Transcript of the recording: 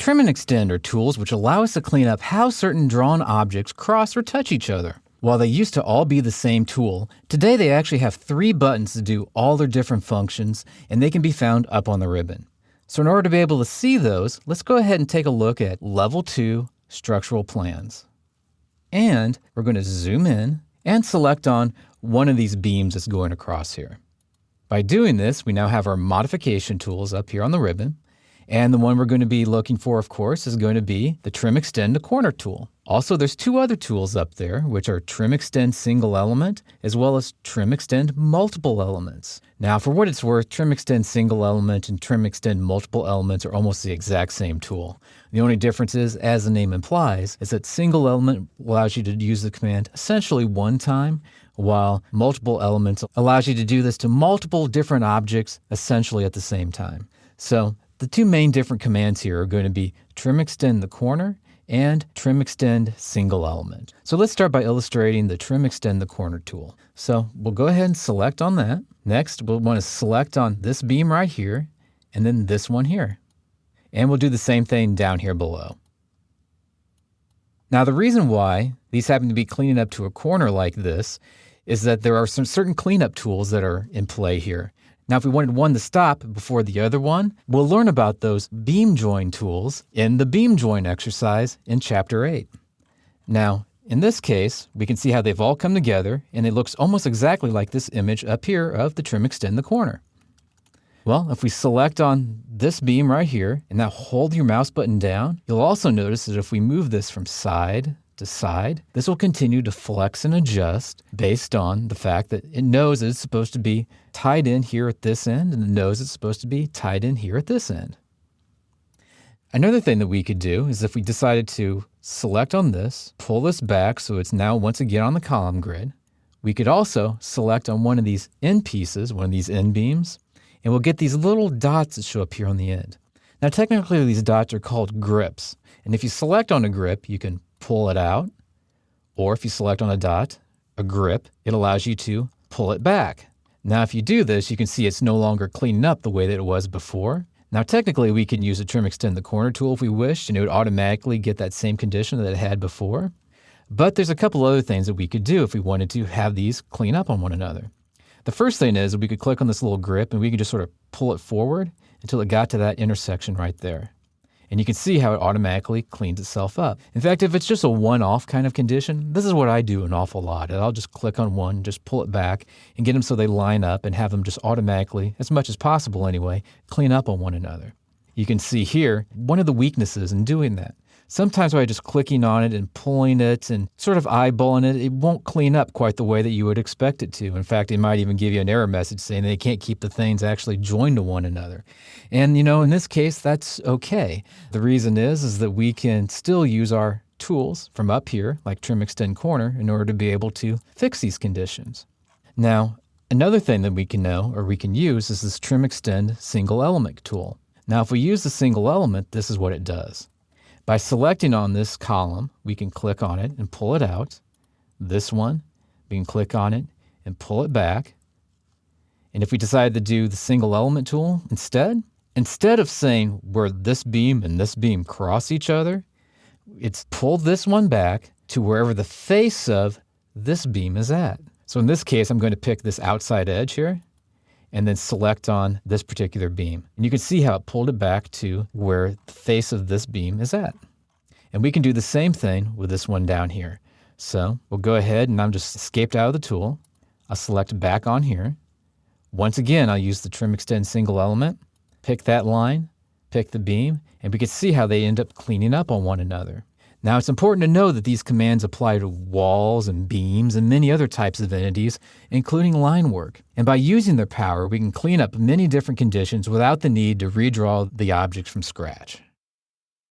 Trim and extend are tools which allow us to clean up how certain drawn objects cross or touch each other. While they used to all be the same tool, today they actually have 3 buttons to do all their different functions, and they can be found up on the ribbon. So in order to be able to see those, let's go ahead and take a look at Level 2 Structural Plans. And we're going to zoom in and select on one of these beams that's going across here. By doing this, we now have our modification tools up here on the ribbon. And the one we're going to be looking for, of course, is going to be the Trim Extend to Corner tool. Also, there's 2 other tools up there, which are Trim Extend Single Element, as well as Trim Extend Multiple Elements. Now, for what it's worth, Trim Extend Single Element and Trim Extend Multiple Elements are almost the exact same tool. The only difference is, as the name implies, is that Single Element allows you to use the command essentially one time, while Multiple Elements allows you to do this to multiple different objects essentially at the same time. So, the 2 main different commands here are going to be Trim Extend the Corner and Trim Extend Single Element. So let's start by illustrating the Trim Extend the Corner tool. So we'll go ahead and select on that. Next, we'll want to select on this beam right here, and then this one here. And we'll do the same thing down here below. Now the reason why these happen to be cleaning up to a corner like this is that there are some certain cleanup tools that are in play here. Now, if we wanted one to stop before the other one, we'll learn about those beam join tools in the beam join exercise in Chapter 8. Now, in this case, we can see how they've all come together, and it looks almost exactly like this image up here of the Trim Extend the Corner. Well, if we select on this beam right here, and now hold your mouse button down, you'll also notice that if we move this from side to side, this will continue to flex and adjust based on the fact that it knows that it's supposed to be tied in here at this end, and it knows it's supposed to be tied in here at this end. Another thing that we could do is if we decided to select on this, pull this back so it's now once again on the column grid, we could also select on one of these end pieces, one of these end beams, and we'll get these little dots that show up here on the end. Now technically these dots are called grips, and if you select on a grip, you can pull it out, or if you select on a dot, a grip, it allows you to pull it back. Now if you do this, you can see it's no longer cleaning up the way that it was before. Now technically we can use the Trim Extend the Corner tool if we wished, and it would automatically get that same condition that it had before. But there's a couple other things that we could do if we wanted to have these clean up on one another. The first thing is we could click on this little grip and we could just sort of pull it forward until it got to that intersection right there. And you can see how it automatically cleans itself up. In fact, if it's just a one-off kind of condition, this is what I do an awful lot. I'll just click on one, just pull it back, and get them so they line up and have them just automatically, as much as possible anyway, clean up on one another. You can see here one of the weaknesses in doing that. Sometimes by just clicking on it and pulling it and sort of eyeballing it, it won't clean up quite the way that you would expect it to. In fact, it might even give you an error message saying they can't keep the things actually joined to one another. And, in this case, that's okay. The reason is that we can still use our tools from up here, like Trim Extend Corner, in order to be able to fix these conditions. Now, another thing that we can know, or we can use, is this Trim Extend Single Element tool. Now, if we use the single element, this is what it does. By selecting on this column, we can click on it and pull it out. This one, we can click on it and pull it back. And if we decide to do the single element tool instead of saying where this beam and this beam cross each other, it's pull this one back to wherever the face of this beam is at. So in this case, I'm going to pick this outside edge here and then select on this particular beam. And you can see how it pulled it back to where the face of this beam is at. And we can do the same thing with this one down here. So we'll go ahead and I'm just escaped out of the tool. I'll select back on here. Once again, I'll use the Trim Extend Single Element, pick that line, pick the beam, and we can see how they end up cleaning up on one another. Now, it's important to know that these commands apply to walls and beams and many other types of entities, including line work. And by using their power, we can clean up many different conditions without the need to redraw the objects from scratch.